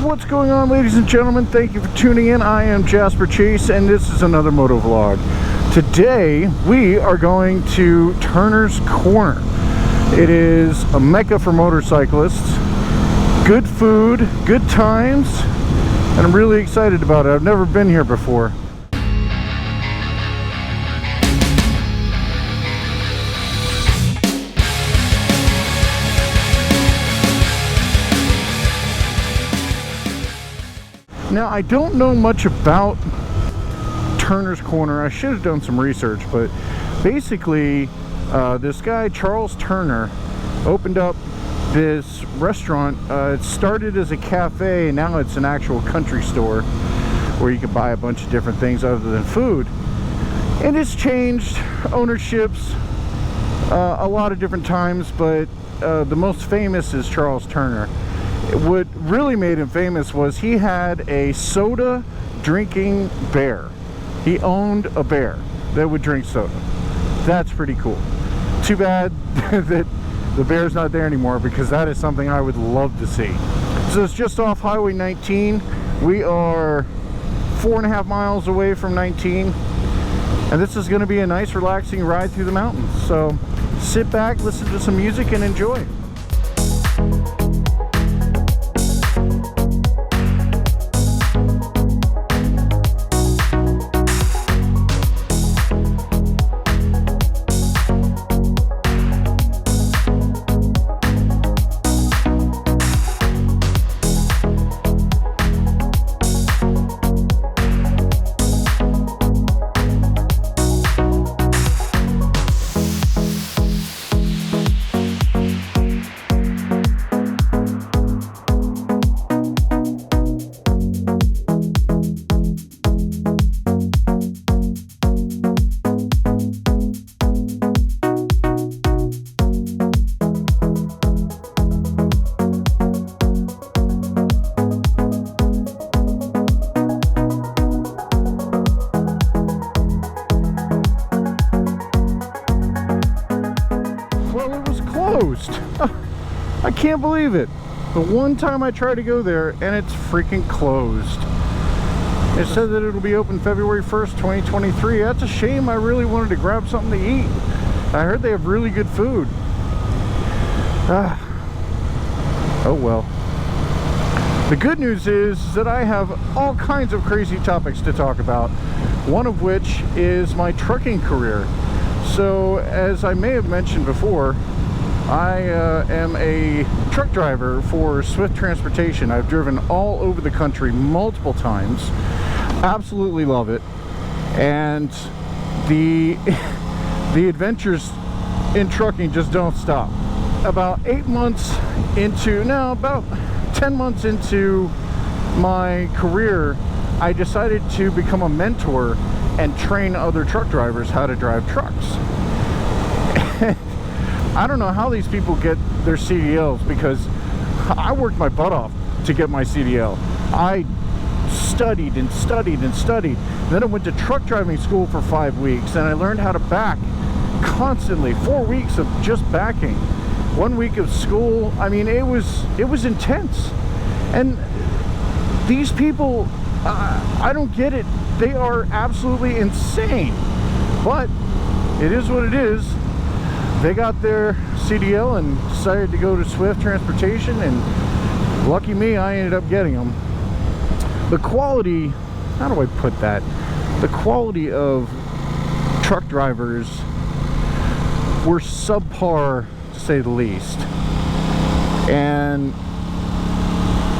What's going on, ladies and gentlemen? Thank you for tuning in. I am Jasper Chase, and this is another moto vlog. Today we are going to Turner's Corner. It is a mecca for motorcyclists. Good food, good times, and I'm really excited about it. I've never been here before. Now, I don't know much about Turner's Corner. I should have done some research, but basically this guy Charles Turner opened up this restaurant. It started as a cafe, and now it's an actual country store where you can buy a bunch of different things other than food. And it's changed ownerships a lot of different times, but the most famous is Charles Turner. What really made him famous was he had a soda drinking bear. He owned a bear that would drink soda. That's pretty cool. Too bad that the bear's not there anymore, because that is something I would love to see. So it's just off Highway 19. We are 4.5 miles away from 19, and this is going to be a nice relaxing ride through the mountains. So sit back, listen to some music, and enjoy. I can't believe it. The one time I tried to go there, and it's freaking closed. It said that it'll be open February 1st, 2023. That's a shame. I really wanted to grab something to eat. I heard they have really good food. Oh well. The good news is that I have all kinds of crazy topics to talk about, one of which is my trucking career. So, as I may have mentioned before, I am a truck driver for Swift Transportation. I've driven all over the country multiple times. Absolutely love it. And the adventures in trucking just don't stop. About 10 months into my career, I decided to become a mentor and train other truck drivers how to drive trucks. I don't know how these people get their CDLs, because I worked my butt off to get my CDL. I studied and studied and studied. Then I went to truck driving school for 5 weeks, and I learned how to back constantly. 4 weeks of just backing. 1 week of school. I mean, it was intense. And these people, I don't get it. They are absolutely insane. But it is what it is. They got their CDL and decided to go to Swift Transportation, and lucky me, I ended up getting them. The quality, how do I put that? The quality of truck drivers were subpar, to say the least. And,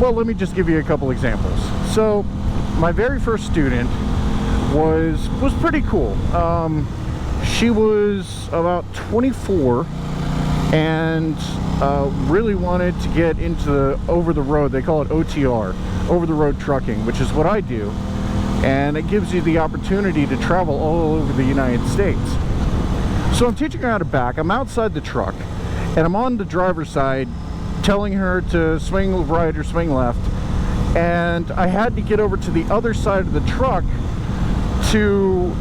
well, let me just give you a couple examples. So, my very first student was pretty cool. She was about 24 and really wanted to get into over-the-road. They call it OTR, over-the-road trucking, which is what I do. And it gives you the opportunity to travel all over the United States. So I'm teaching her how to back. I'm outside the truck, and I'm on the driver's side telling her to swing right or swing left. And I had to get over to the other side of the truck to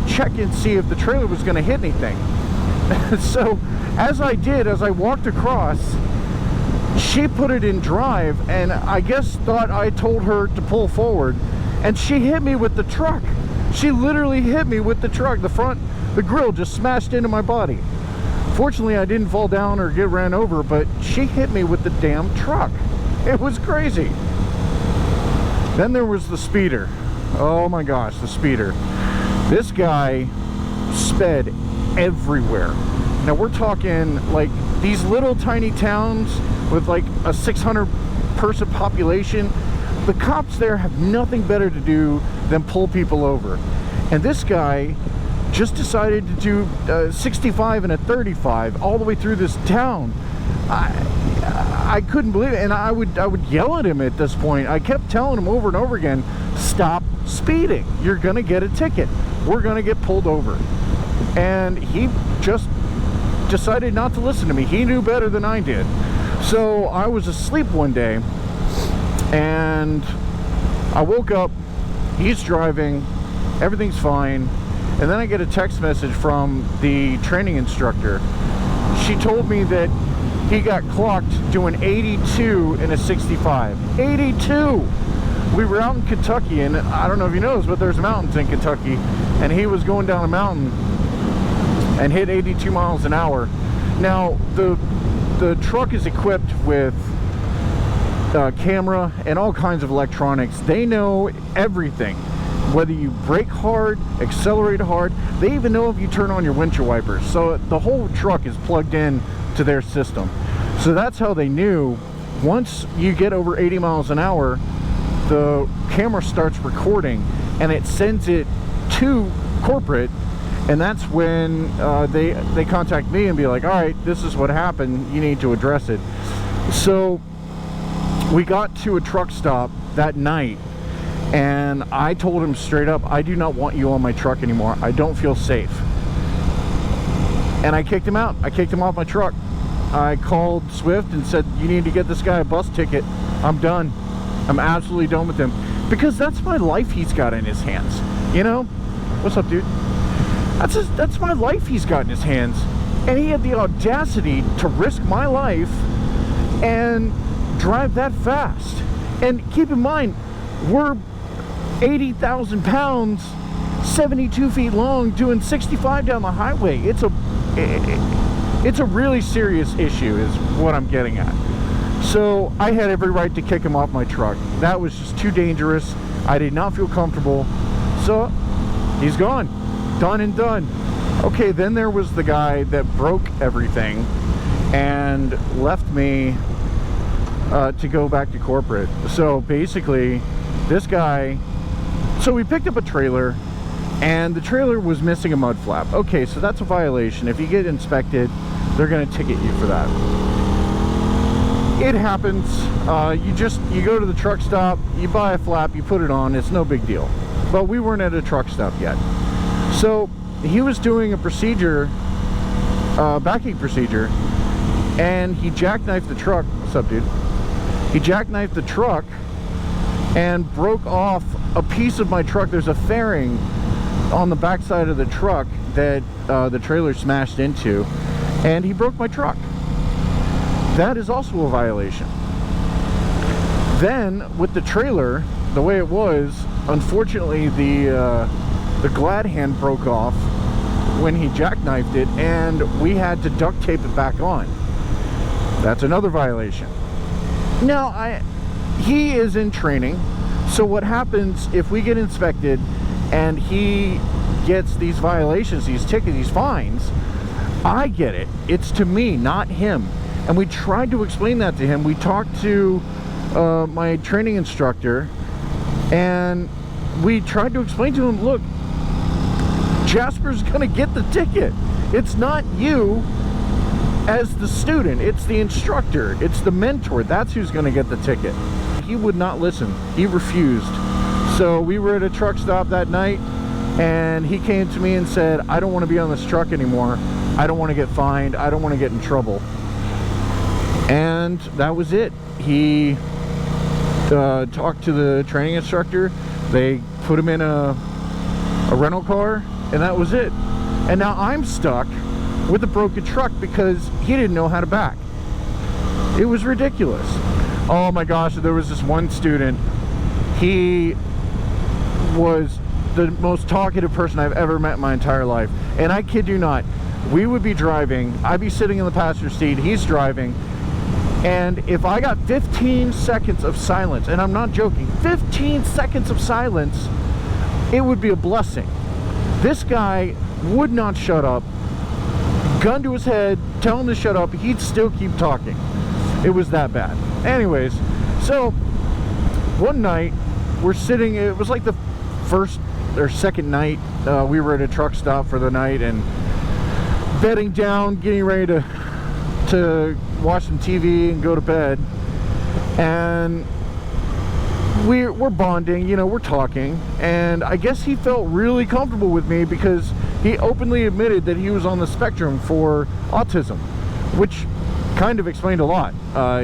check and see if the trailer was going to hit anything. So as I walked across, she put it in drive, and I guess thought I told her to pull forward, and she hit me with the truck. She literally hit me with the truck. The grill just smashed into my body. Fortunately, I didn't fall down or get ran over, but she hit me with the damn truck. It was crazy. Then there was the speeder. Oh my gosh, the speeder. This guy sped everywhere. Now we're talking like these little tiny towns with like a 600 person population. The cops there have nothing better to do than pull people over. And this guy just decided to do 65 and a 35 all the way through this town. I couldn't believe it, and I would yell at him at this point. I kept telling him over and over again, stop speeding. You're gonna get a ticket. We're gonna get pulled over. And he just decided not to listen to me. He knew better than I did. So I was asleep one day, and I woke up, he's driving, everything's fine, and then I get a text message from the training instructor. She told me that he got clocked doing 82 in a 65. 82! We were out in Kentucky, and I don't know if you noticed, but there's mountains in Kentucky, and he was going down a mountain and hit 82 miles an hour. Now, the truck is equipped with camera and all kinds of electronics. They know everything. Whether you brake hard, accelerate hard, they even know if you turn on your windshield wipers. So the whole truck is plugged in to their system. So that's how they knew once you get over 80 miles an hour, the camera starts recording and it sends it to corporate, and that's when they contact me and be like, all right, this is what happened, you need to address it. So we got to a truck stop that night, and I told him straight up, I do not want you on my truck anymore. I don't feel safe. And I kicked him out. I kicked him off my truck. I called Swift and said, you need to get this guy a bus ticket. I'm done. I'm absolutely done with him. Because that's my life he's got in his hands. You know? What's up, dude? That's my life he's got in his hands. And he had the audacity to risk my life and drive that fast. And keep in mind, we're 80,000 pounds, 72 feet long, doing 65 down the highway. It's a really serious issue is what I'm getting at. So I had every right to kick him off my truck. That was just too dangerous. I did not feel comfortable. So he's gone. Done and done. Okay, then there was the guy that broke everything and left me to go back to corporate. So basically, this guy, so we picked up a trailer, and the trailer was missing a mud flap. Okay, so that's a violation. If you get inspected, they're gonna ticket you for that. It happens. You go to the truck stop, you buy a flap, you put it on, it's no big deal. But we weren't at a truck stop yet. So he was doing a procedure, backing procedure, and he jackknifed the truck. What's up, dude? He jackknifed the truck and broke off a piece of my truck. There's a fairing on the backside of the truck that the trailer smashed into, and he broke my truck. That is also a violation. Then with the trailer, the way it was, unfortunately the glad hand broke off when he jackknifed it, and we had to duct tape it back on. That's another violation. Now he is in training, so what happens if we get inspected and he gets these violations, these tickets, these fines, I get it. It's to me, not him. And we tried to explain that to him. We talked to my training instructor, and we tried to explain to him, look, Jasper's gonna get the ticket. It's not you as the student, it's the instructor, it's the mentor. That's who's gonna get the ticket. He would not listen. He refused. So we were at a truck stop that night, and he came to me and said, I don't want to be on this truck anymore. I don't want to get fined. I don't want to get in trouble. And that was it. He talked to the training instructor. They put him in a rental car, and that was it. And now I'm stuck with a broken truck because he didn't know how to back. It was ridiculous. Oh my gosh, there was this one student. He was the most talkative person I've ever met in my entire life. And I kid you not, we would be driving, I'd be sitting in the passenger seat, he's driving, and if I got 15 seconds of silence, and I'm not joking, 15 seconds of silence, it would be a blessing. This guy would not shut up. Gun to his head, tell him to shut up, he'd still keep talking. It was that bad. Anyways, so one night we're sitting, it was like the first or second night, we were at a truck stop for the night and bedding down, getting ready to watch some TV and go to bed, and we're bonding, you know, we're talking, and I guess he felt really comfortable with me because he openly admitted that he was on the spectrum for autism, which kind of explained a lot.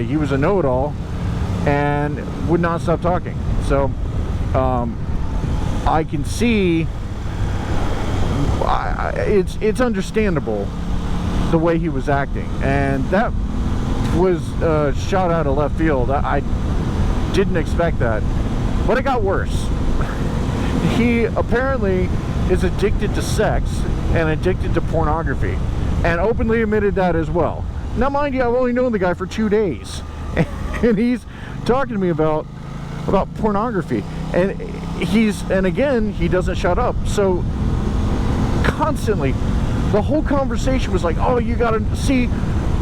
He was a know-it-all and would not stop talking. So I can see it's understandable the way he was acting, and that was shot out of left field. I didn't expect that, but it got worse. He apparently is addicted to sex and addicted to pornography, and openly admitted that as well. Now mind you, I've only known the guy for 2 days, and he's talking to me about pornography, and again, he doesn't shut up. So constantly the whole conversation was like, oh, you gotta see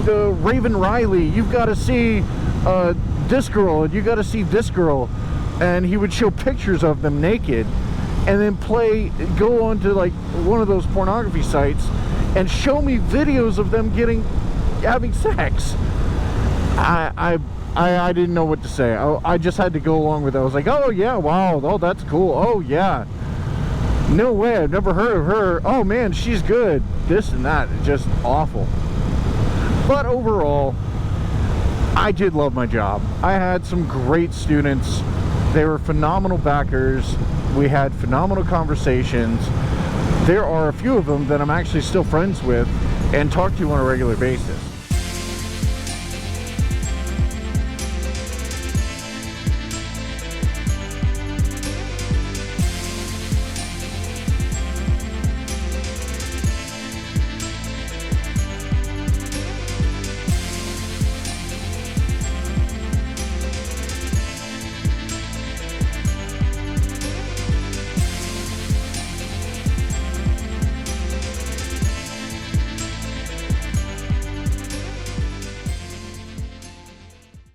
the Raven Riley, you've got to see this girl, and you got to see this girl, and he would show pictures of them naked and then go on to like one of those pornography sites and show me videos of them having sex. I didn't know what to say. I just had to go along with it. I was like, oh yeah, wow, oh that's cool, oh yeah, no way, I've never heard of her, oh man, she's good, this and that. Just awful. But overall, I did love my job. I had some great students. They were phenomenal backers. We had phenomenal conversations. There are a few of them that I'm actually still friends with and talk to on a regular basis.